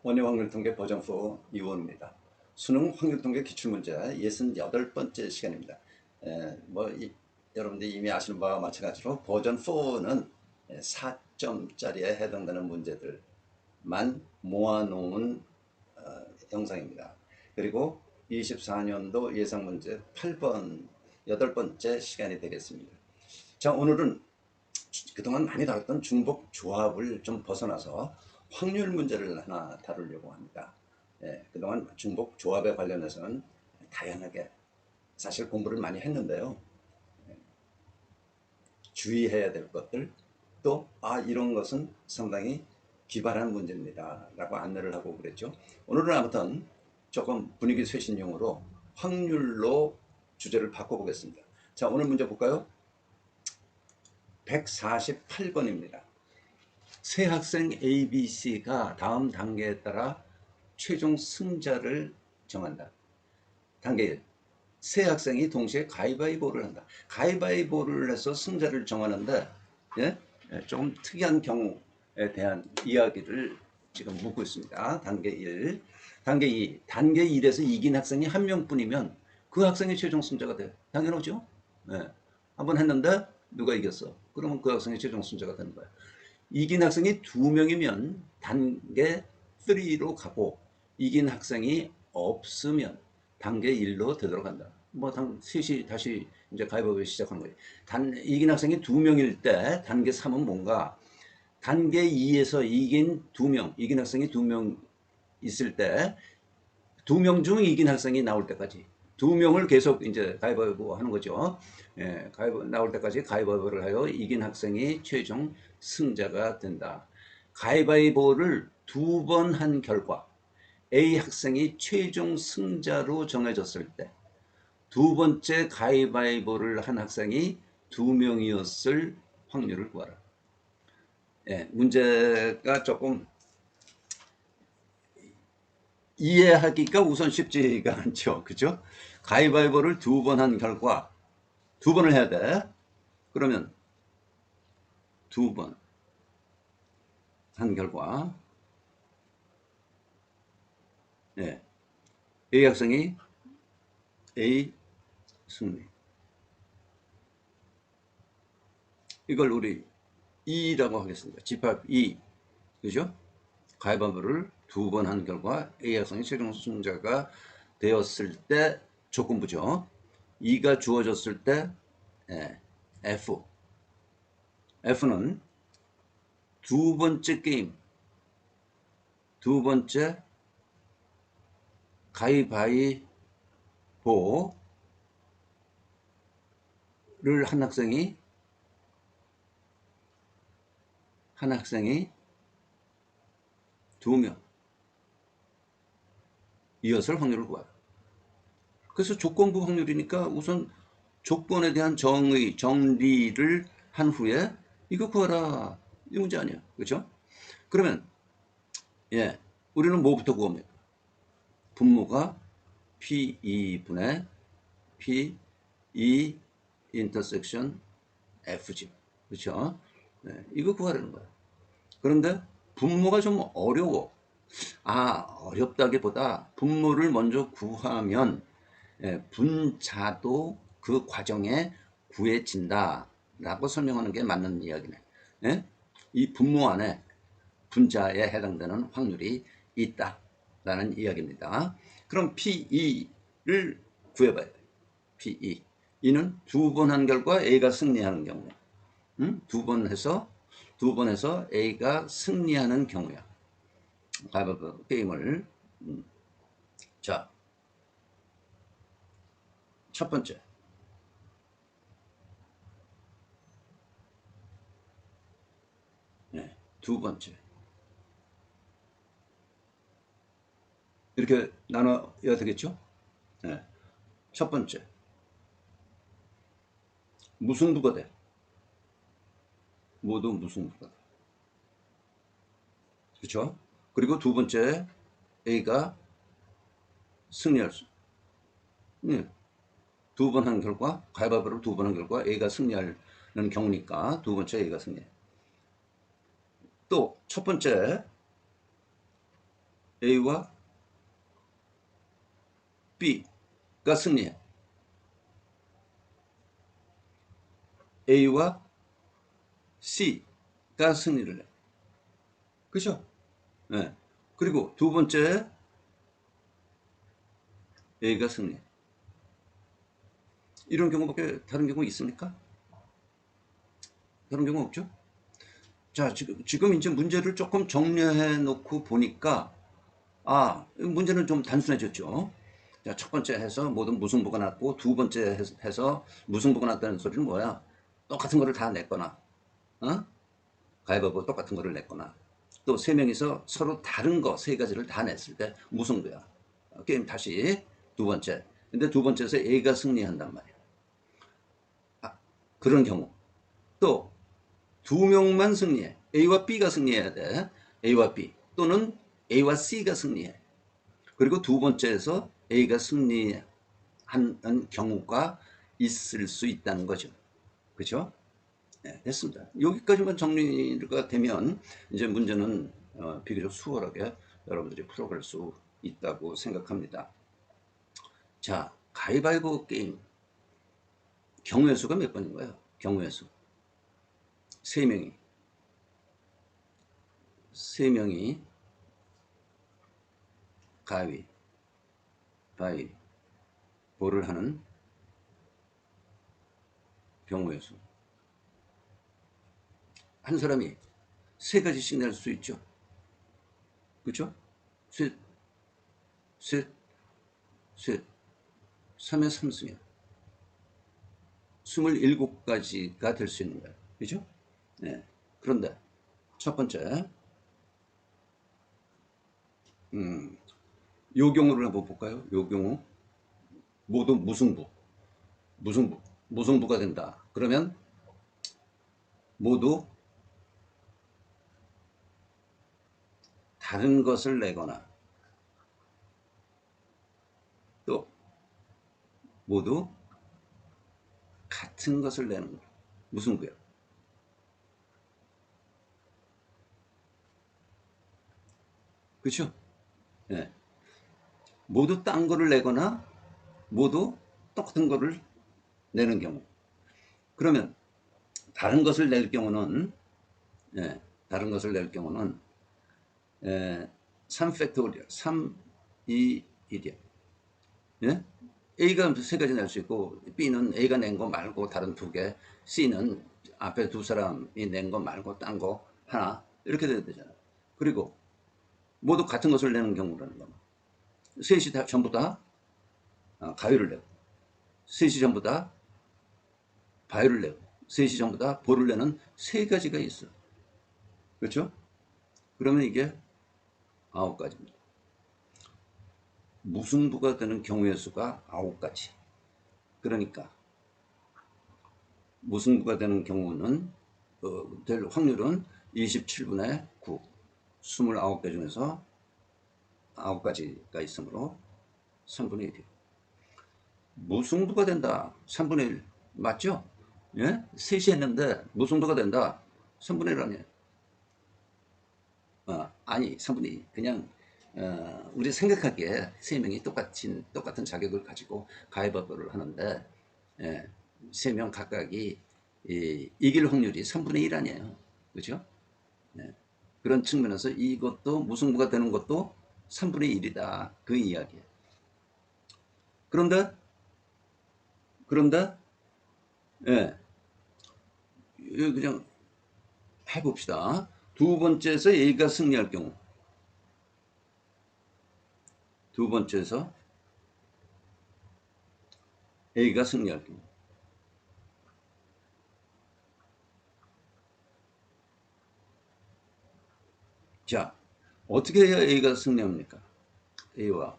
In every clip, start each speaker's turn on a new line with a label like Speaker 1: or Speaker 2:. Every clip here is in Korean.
Speaker 1: 원예 확률 통계 버전 4 이원입니다. 수능 확률 통계 기출문제 68번째 시간입니다. 여러분들이 이미 아시는 바와 마찬가지로 버전 4는 4점짜리에 해당되는 문제들만 모아놓은 영상입니다. 그리고 24년도 예상문제 8번째 시간이 되겠습니다. 자, 오늘은 그동안 많이 다뤘던 중복 조합을 좀 벗어나서 확률 문제를 하나 다루려고 합니다. 그동안 중복 조합에 관련해서는 다양하게 사실 공부를 많이 했는데요. 주의해야 될 것들, 또 이런 것은 상당히 기발한 문제입니다 라고 안내를 하고 그랬죠. 오늘은 아무튼 조금 분위기 쇄신용으로 확률로 주제를 바꿔보겠습니다. 자, 오늘 문제 볼까요? 148번입니다. 세 학생 A, B, C가 다음 단계에 따라 최종 승자를 정한다. 단계 1. 세 학생이 동시에 가위바위보를 한다. 가위바위보를 해서 승자를 정하는데 조금 특이한 경우에 대한 이야기를 지금 묻고 있습니다. 단계 1. 단계 2. 단계 1에서 이긴 학생이 한 명뿐이면 그 학생이 최종 승자가 돼. 당연하죠? 한번 했는데 누가 이겼어? 그러면 그 학생이 최종 승자가 되는 거야. 이긴 학생이 2명이면 단계 3로 가고 이긴 학생이 없으면 단계 1로 되돌아간다. 셋이 다시 이제 가위바위보 시작하는 거예요. 이긴 학생이 2명일 때 단계 3은 뭔가? 단계 2에서 이긴 2명, 이긴 학생이 2명 있을 때 2명 중 이긴 학생이 나올 때까지 2명을 계속 이제 가위바위보 하는 거죠. 나올 때까지 가위바위보를 하여 이긴 학생이 최종 승자가 된다. 가위바위보를 2번 한 결과 A 학생이 최종 승자로 정해졌을 때 두 번째 가위바위보를 한 학생이 2명이었을 확률을 구하라. 문제가 조금 이해하기가 우선 쉽지가 않죠. 그죠? 가위바위보를 2번 한 결과 2번을 해야 돼. 그러면 2번 한 결과 A 학생이 A 승리. 이걸 우리 2라고 하겠습니다. 집합 2. 그죠? 가위바위보를 2번 한 결과 A 학생이 최종 승자가 되었을 때 조건부죠. 2가 주어졌을 때 F. F는 두 번째 게임, 두 번째 가위바위보를 한 학생이 2명 이었을 확률을 구하라. 그래서 조건부 확률이니까 우선 조건에 대한 정리를 한 후에 이거 구하라. 이 문제 아니야. 그렇죠? 그러면 우리는 뭐부터 구합니까? 분모가 P2분의 P2 인터섹션 F지. 그렇죠? 이거 구하라는 거야. 그런데 분모가 좀 어려워. 어렵다기보다 분모를 먼저 구하면 분자도 그 과정에 구해진다 라고 설명하는 게 맞는 이야기네. 이 분모 안에 분자에 해당되는 확률이 있다 라는 이야기입니다. 그럼 P2를 구해봐야 돼. P2. 이는 2번 한 결과 A가 승리하는 경우. 두 번 해서 A가 승리하는 경우야. 가위바위보 게임을. 자, 첫 번째. 두 번째. 이렇게 나눠야 되겠죠? 첫 번째. 무승부가 돼. 모두 무승부가 돼. 그렇죠? 그리고 두 번째 A가 승리할 수. 두 번 한 결과, 가위바위보를 2번 한 결과 A가 승리하는 경우니까 두 번째 A가 승리해. 또 첫 번째 A와 B가 승리해. A와 C가 승리를 해. 그죠? 네. 그리고 두 번째 A가 승리해. 이런 경우밖에 다른 경우 있습니까? 다른 경우 없죠? 자, 지금 이제 문제를 조금 정리해 놓고 보니까, 문제는 좀 단순해졌죠. 자, 첫 번째 해서 모든 무승부가 났고, 두 번째 해서 무승부가 났다는 소리는 뭐야? 똑같은 거를 다 냈거나, 어? 가위바위보 똑같은 거를 냈거나, 또 세 명이서 서로 다른 거 세 가지를 다 냈을 때 무승부야. 게임 다시 두 번째. 근데 두 번째에서 A가 승리한단 말이야. 그런 경우. 또 두 명만 승리해. A와 B가 승리해야 돼. A와 B. 또는 A와 C가 승리해. 그리고 두 번째에서 A가 승리하는 경우가 있을 수 있다는 거죠. 그죠? 네, 됐습니다. 여기까지만 정리가 되면 이제 문제는 비교적 수월하게 여러분들이 풀어갈 수 있다고 생각합니다. 자, 가위바위보 게임. 경우의 수가 몇 번인 거예요? 경우의 수. 세 명이 가위, 바위, 보를 하는 경우의 수. 한 사람이 세 가지씩 낼 수 있죠. 그렇죠? 셋, 셋, 셋, 3의 3승이야. 27가지가 될 수 있는 거야. 그죠? 네. 그런데 첫 번째, 요 경우를 한번 볼까요? 요 경우 모두 무승부가 된다. 그러면 모두 다른 것을 내거나 또 모두 같은 것을 내는 거야. 무승부야. 그렇죠? 네. 모두 딴 거를 내거나 모두 똑같은 거를 내는 경우. 그러면 다른 것을 낼 경우는 다른 것을 낼 경우는 3팩토리얼 3, 2, 1이야. 예? A가 세 가지 낼 수 있고 B는 A가 낸 거 말고 다른 두 개, C는 앞에 두 사람이 낸 거 말고 딴 거 하나 이렇게 돼야 되잖아. 그리고 모두 같은 것을 내는 경우라는 거. 셋이 다 전부 다 가위를 내고, 셋이 전부 다 바위를 내고, 셋이 전부 다 볼을 내는 세 가지가 있어. 그렇죠? 그러면 이게 9가지입니다. 무승부가 되는 경우의 수가 9가지. 그러니까 무승부가 되는 경우는 될 확률은 27분의 9. 29개 중에서 9가지가 있으므로 3분의 1이에요. 무승부가 된다. 3분의 1. 맞죠? 예? 셋이 했는데 무승부가 된다. 3분의 1 아니에요. 아니, 3분의 2. 그냥 우리 생각하기에 세 명이 똑같은 자격을 가지고 가위바위보를 하는데 세 명 각각이 이길 확률이 3분의 1 아니에요. 그죠? 네. 그런 측면에서 이것도 무승부가 되는 것도 3분의 1이다. 그 이야기예요. 그런데 예, 그냥 해봅시다. 두 번째에서 A가 승리할 경우, 두 번째에서 A가 승리할 경우. 자, 어떻게 해야 A가 승리합니까? A와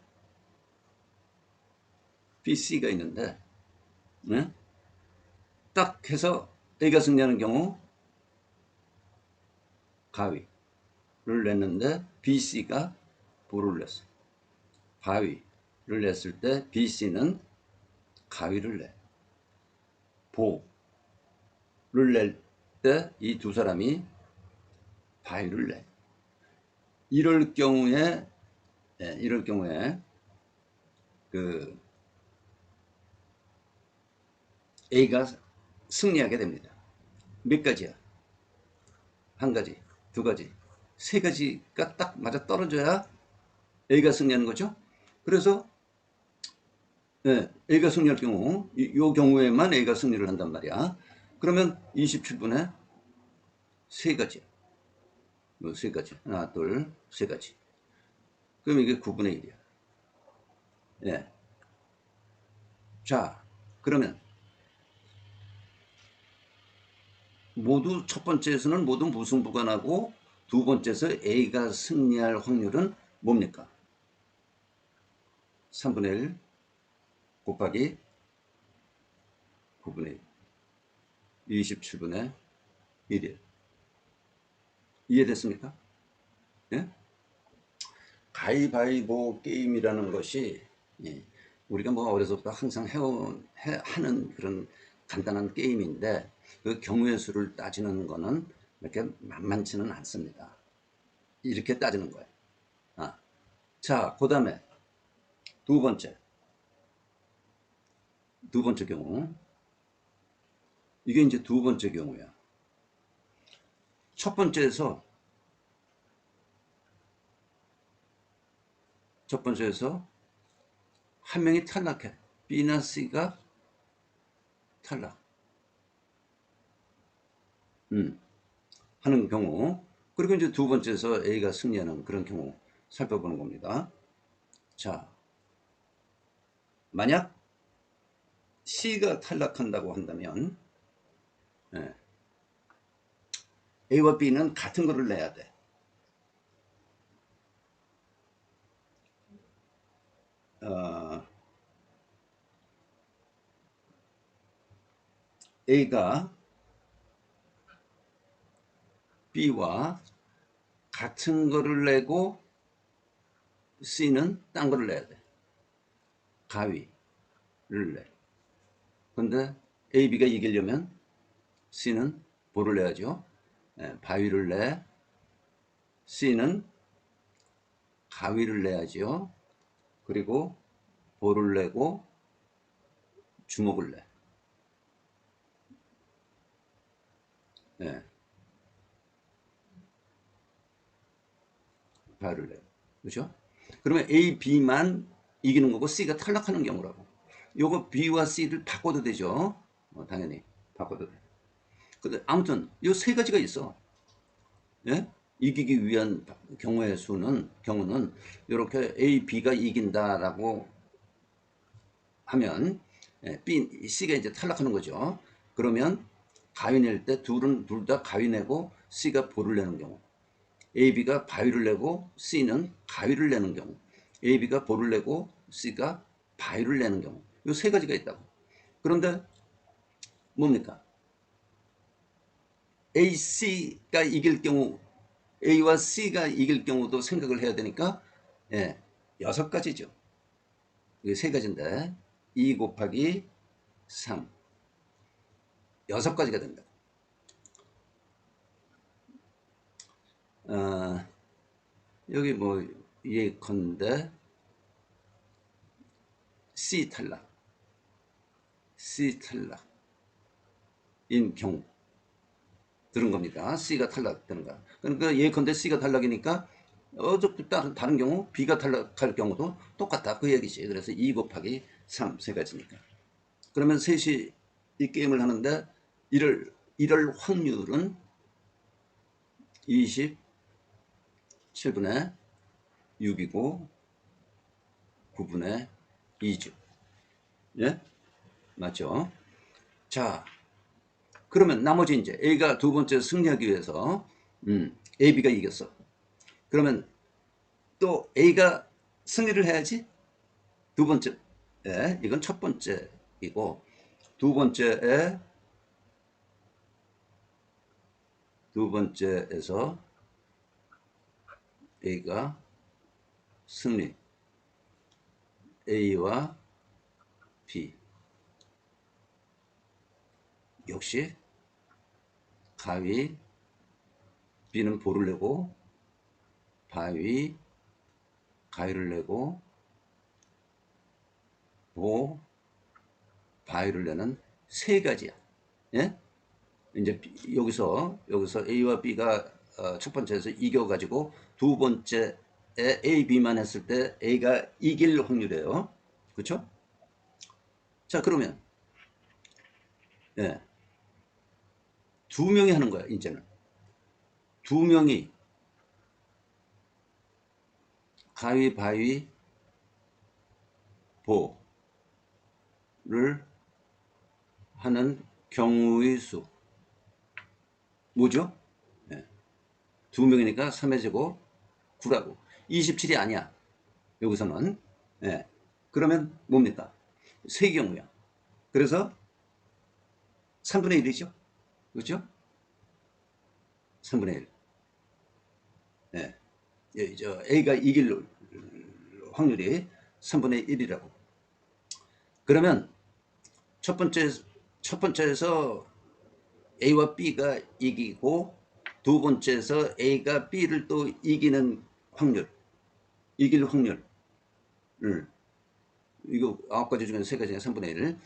Speaker 1: B, C가 있는데, 네? 딱 해서 A가 승리하는 경우, 가위를 냈는데, B, C가 볼을 냈어. 바위를 냈을 때, B, C는 가위를 내. 보를 낼 때, 이 두 사람이 바위를 내. 이럴 경우에 예, 이럴 경우에 그 A가 승리하게 됩니다. 몇 가지야? 한 가지, 두 가지, 세 가지가 딱 맞아 떨어져야 A가 승리하는 거죠. 그래서 예, A가 승리할 경우 이 경우에만 A가 승리를 한단 말이야. 그러면 27분에 세 가지, 세 가지, 하나, 둘, 세 가지. 그럼 이게 9분의 1이야. 예. 자, 그러면 모두 첫 번째에서는 모두 무승부가 나고 두 번째에서 A가 승리할 확률은 뭡니까? 3분의 1 곱하기 9분의 1, 27분의 1이에요. 이해됐습니까? 예? 가위바위보 게임이라는 것이 예, 우리가 뭐 어려서부터 항상 하는 그런 간단한 게임인데 그 경우의 수를 따지는 거는 이렇게 만만치는 않습니다. 이렇게 따지는 거예요. 아, 자, 그 다음에 두 번째, 두 번째 경우. 이게 이제 두 번째 경우야. 첫 번째에서, 첫 번째에서 한 명이 탈락해. B나 C가 탈락. 하는 경우. 그리고 이제 두 번째에서 A가 승리하는 그런 경우 살펴보는 겁니다. 자, 만약 C가 탈락한다고 한다면, 예, A와 B는 같은 거를 내야 돼. 어, A가 B와 같은 거를 내고 C는 딴 거를 내야 돼. 가위를 내. 근데 A, B가 이기려면 C는 볼을 내야죠. 예, 바위를 내. C는 가위를 내야죠. 그리고 볼을 내고 주먹을 내. 예, 바위를 내. 그렇죠? 그러면 A, B만 이기는 거고 C가 탈락하는 경우라고. 요거 B와 C를 바꿔도 되죠. 당연히 바꿔도 돼. 근데 아무튼 요 세 가지가 있어. 예? 이기기 위한 경우는 이렇게 A, B가 이긴다라고 하면 B, C가 이제 탈락하는 거죠. 그러면 가위 낼 때 둘 다 가위 내고 C가 볼을 내는 경우, A, B가 바위를 내고 C는 가위를 내는 경우, A, B가 볼을 내고 C가 바위를 내는 경우, 이 세 가지가 있다고. 그런데 뭡니까? A, C가 이길 경우, A와 C가 이길 경우도 생각을 해야 되니까, 예, 여섯 가지죠. 이게 세 가지인데, 2 곱하기 3, 여섯 가지가 된다. 어, 여기 뭐 예컨대 C 탈락, C 탈락인 경우 들은 겁니다. C가 탈락되는 거. 그러니까 예컨대 C가 탈락이니까 다른 경우 B가 탈락할 경우도 똑같다 그 얘기지. 그래서 2 곱하기 3 세 가지니까. 그러면 셋이 이 게임을 하는데 이럴 확률은 27분의 6이고 9분의 2죠. 예? 맞죠? 자, 그러면 나머지 이제 A가 두 번째 승리하기 위해서 A, B가 이겼어. 그러면 또 A가 승리를 해야지. 두 번째, 이건 첫 번째이고 두 번째에 두 번째에서 A가 승리, A와 B 역시 가위, B는 볼을 내고 바위, 가위를 내고 보, 바위를 내는 세 가지야. 예? 이제 여기서 A와 B가 첫 번째에서 이겨가지고 두 번째에 A, B만 했을 때 A가 이길 확률이에요. 그렇죠? 자, 그러면 예, 두 명이 하는 거야. 이제는 두 명이 가위바위보를 하는 경우의 수 뭐죠? 예, 두 명이니까 3의 제곱 9라고. 27이 아니야. 여기서는. 예. 그러면 뭡니까? 세 경우야. 그래서 3분의 1이죠. 그렇죠? 3분의 1. 예. 예, A가 이길 확률이 3분의 1이라고. 그러면 첫 번째에서 A와 B가 이기고 두 번째에서 A가 B를 또 이기는 확률, 이길 확률. 이거 9가지 중에 3가지가 3분의 1.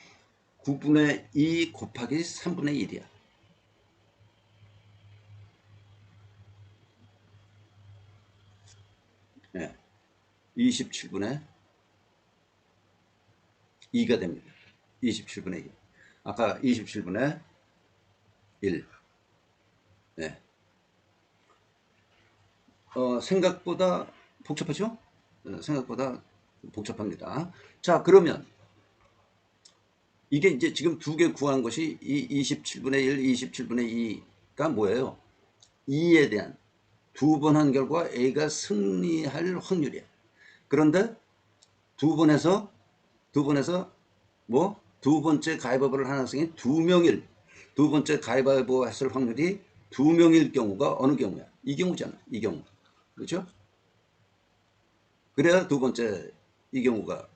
Speaker 1: 9분의 2 곱하기 3분의 1이야. 네. 27분의 2가 됩니다. 27분의 2. 아까 27분의 1. 네. 생각보다 복잡하죠? 생각보다 복잡합니다. 자, 그러면 이게 이제 지금 두 개 구한 것이 이 27분의 1, 27분의 2가 뭐예요? 2에 대한 두 번 한 결과 A가 승리할 확률이야. 그런데 두 번에서 뭐 두 번째 가위바위보를 하는 학생이 두 명일, 두 번째 가위바위보 했을 확률이 두 명일 경우가 어느 경우야? 이 경우잖아. 이 경우. 그렇죠? 그래야 두 번째 이 경우가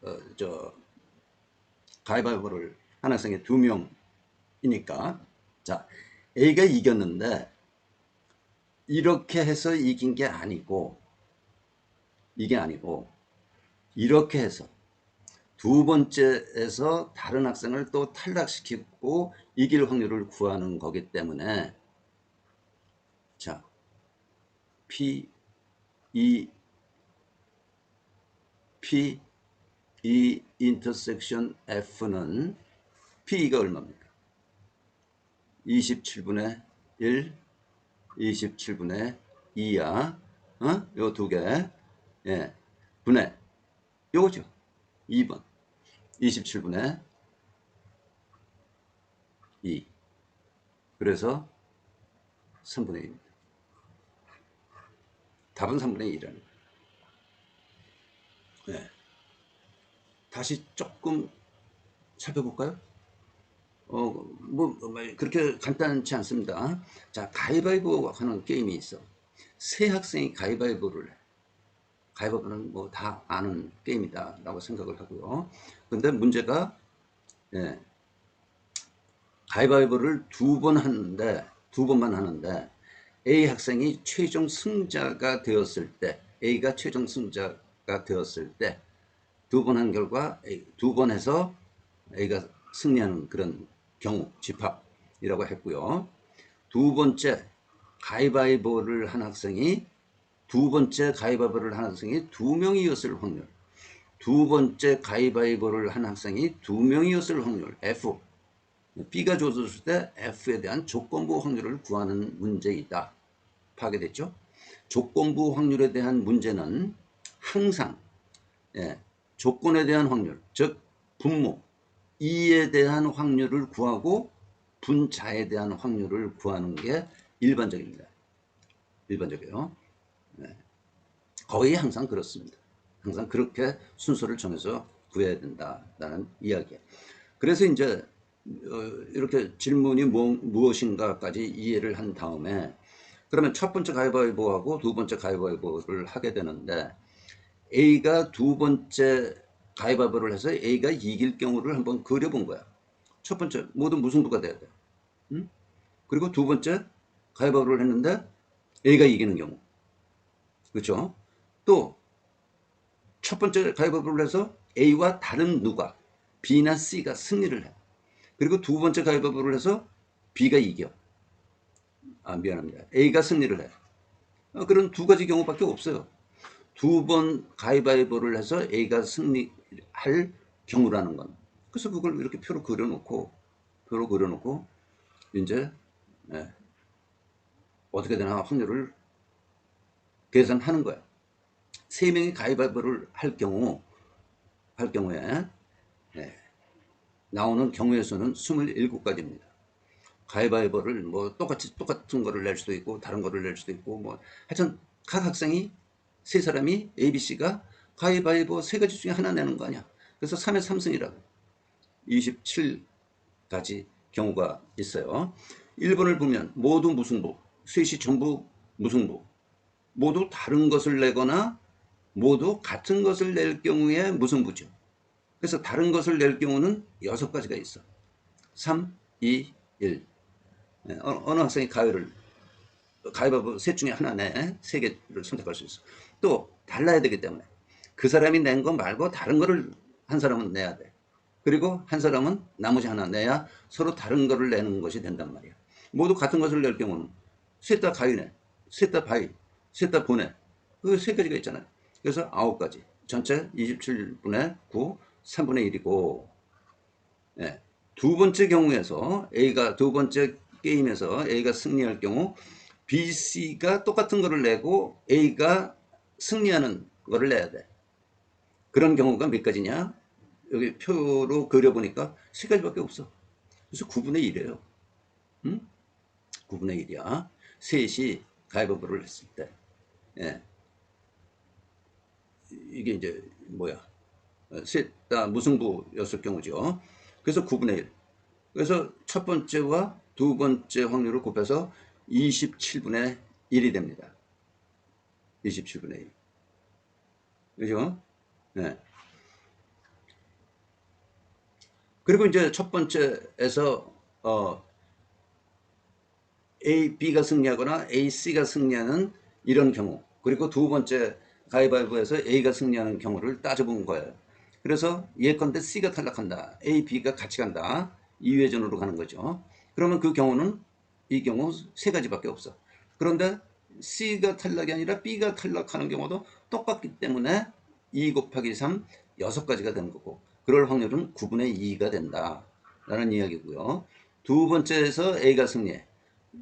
Speaker 1: 가위바위보를 한 학생이 두 명이니까. 자, A가 이겼는데 이렇게 해서 이긴 게 아니고, 이게 아니고 이렇게 해서 두 번째에서 다른 학생을 또 탈락시키고 이길 확률을 구하는 거기 때문에, 자, P, E 인터섹션 F는 P가 얼마입니까? 27분의 1, 27분의 2야. 요 두 개. 예. 분의 요거죠. 2번. 27분의 2. 그래서 3분의 1입니다. 답은 3분의 2라는 거예요. 네. 다시 조금 살펴볼까요? 뭐 그렇게 간단치 않습니다. 자, 가위바위보 하는 게임이 있어. 세 학생이 가위바위보를 해. 가위바위보는 뭐 다 아는 게임이다 라고 생각을 하고요. 근데 문제가, 예, 가위바위보를 두 번만 하는데 A 학생이 최종 승자가 되었을 때, A가 최종 승자가 되었을 때 두 번 한 결과 두 번 해서 A가 승리하는 그런 경우 집합이라고 했고요. 두 번째 가위바위보를 한 학생이 두 명이었을 확률, 두 번째 가위바위보를 한 학생이 두 명이었을 확률 F, B가 주어졌을 때 F에 대한 조건부 확률을 구하는 문제이다. 파악됐죠? 조건부 확률에 대한 문제는 항상, 예, 조건에 대한 확률, 즉 분모 2에 대한 확률을 구하고 분자에 대한 확률을 구하는 게 일반적입니다. 일반적이에요. 네. 거의 항상 그렇습니다. 항상 그렇게 순서를 정해서 구해야 된다라는 이야기예요. 그래서 이제 이렇게 질문이 무엇인가까지 이해를 한 다음에, 그러면 첫 번째 가위바위보하고 두 번째 가위바위보를 하게 되는데, A가 두 번째 가위바위보를 해서 A가 이길 경우를 한번 그려본 거야. 첫 번째 모두 무승부가 돼야 돼. 응? 그리고 두 번째 가위바위보를 했는데 A가 이기는 경우. 그렇죠? 또 첫 번째 가위바위보를 해서 A와 다른 누가 B나 C가 승리를 해. 그리고 두 번째 가위바위보를 해서 B가 이겨. 미안합니다. A가 승리를 해. 그런 두 가지 경우밖에 없어요. 두 번 가위바위보를 해서 A가 승리할 경우라는 건. 그래서 그걸 이렇게 표로 그려놓고 이제 어떻게 되나 확률을 계산하는 거야. 세 명이 가위바위보를 할 경우에 나오는 경우의 수는 27가지입니다. 가위바위보를 뭐 똑같은 거를 낼 수도 있고 다른 거를 낼 수도 있고 뭐 하여튼 각 학생이 세 사람이 A, B, C가 가위바위보 세 가지 중에 하나 내는 거 아니야. 그래서 3의 3승이라고 27가지 경우가 있어요. 1번을 보면 모두 무승부, 셋이 전부 무승부, 모두 다른 것을 내거나 모두 같은 것을 낼 경우에 무승부죠. 그래서 다른 것을 낼 경우는 6가지가 있어. 3, 2, 1. 어느 학생이 가위바위보 셋 중에 하나 내, 세 개를 선택할 수 있어. 또 달라야 되기 때문에 그 사람이 낸 거 말고 다른 거를 한 사람은 내야 돼. 그리고 한 사람은 나머지 하나 내야 서로 다른 거를 내는 것이 된단 말이야. 모두 같은 것을 낼 경우는 셋 다 가위네, 셋 다 바위, 셋 다 보내. 그 세 가지가 있잖아요. 그래서 9가지. 전체 27분의 9, 3분의 1이고, 두 번째 경우에서 두 번째 게임에서 A가 승리할 경우 B, C가 똑같은 거를 내고 A가 승리하는 거를 내야 돼. 그런 경우가 몇 가지냐? 여기 표로 그려보니까 3가지밖에 없어. 그래서 9분의 1이에요. 9분의 1이야. 셋이 가위바위보를 했을 때. 이게 이제 뭐야? 셋 다 무승부였을 경우죠. 그래서 9분의 1. 그래서 첫 번째와 두 번째 확률을 곱해서 27분의 1이 됩니다. 27분의 1. 그죠? 네. 그리고 이제 첫 번째에서 A, B가 승리하거나 A, C가 승리하는 이런 경우, 그리고 두 번째 가위바위보에서 A가 승리하는 경우를 따져본 거예요. 그래서 예컨대 C가 탈락한다. A, B가 같이 간다. 2회전으로 가는 거죠. 그러면 그 경우는 이 경우 3가지밖에 없어. 그런데 C가 탈락이 아니라 B가 탈락하는 경우도 똑같기 때문에 2 곱하기 3, 6가지가 되는 거고, 그럴 확률은 9분의 2가 된다 라는 이야기고요. 두 번째에서 A가 승리해.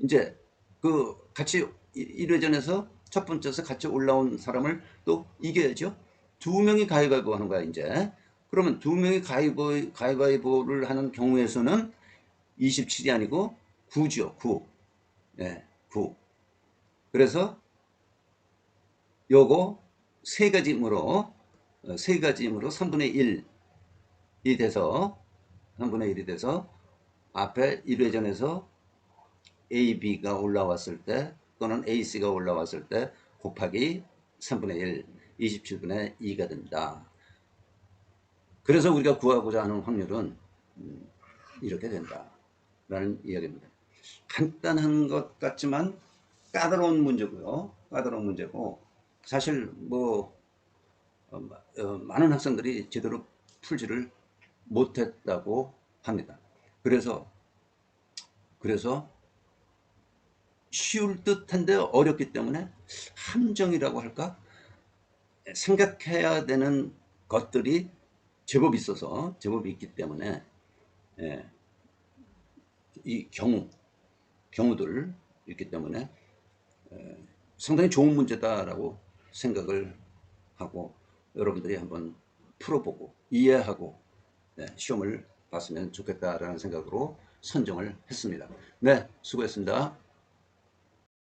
Speaker 1: 이제 그 같이 1회전에서 첫 번째에서 같이 올라온 사람을 또 이겨야죠. 두 명이 가위바위보 하는 거야, 이제. 그러면 두 명이 가위바위보를 하는 경우에서는 27이 아니고 9죠, 9. 9. 그래서 요거 세 가지므로 3분의 1이 돼서 앞에 1회전에서 A, B가 올라왔을 때 또는 A, C가 올라왔을 때 곱하기 3분의 1, 27분의 2가 된다. 그래서 우리가 구하고자 하는 확률은 이렇게 된다 라는 이야기입니다. 간단한 것 같지만 까다로운 문제고요. 까다로운 문제고, 사실 뭐 많은 학생들이 제대로 풀지를 못했다고 합니다. 그래서 쉬울 듯한데 어렵기 때문에 함정이라고 할까? 생각해야 되는 것들이 제법 있기 때문에 이 경우들 있기 때문에 상당히 좋은 문제다라고 생각을 하고 여러분들이 한번 풀어보고 이해하고 시험을 봤으면 좋겠다라는 생각으로 선정을 했습니다. 네, 수고했습니다.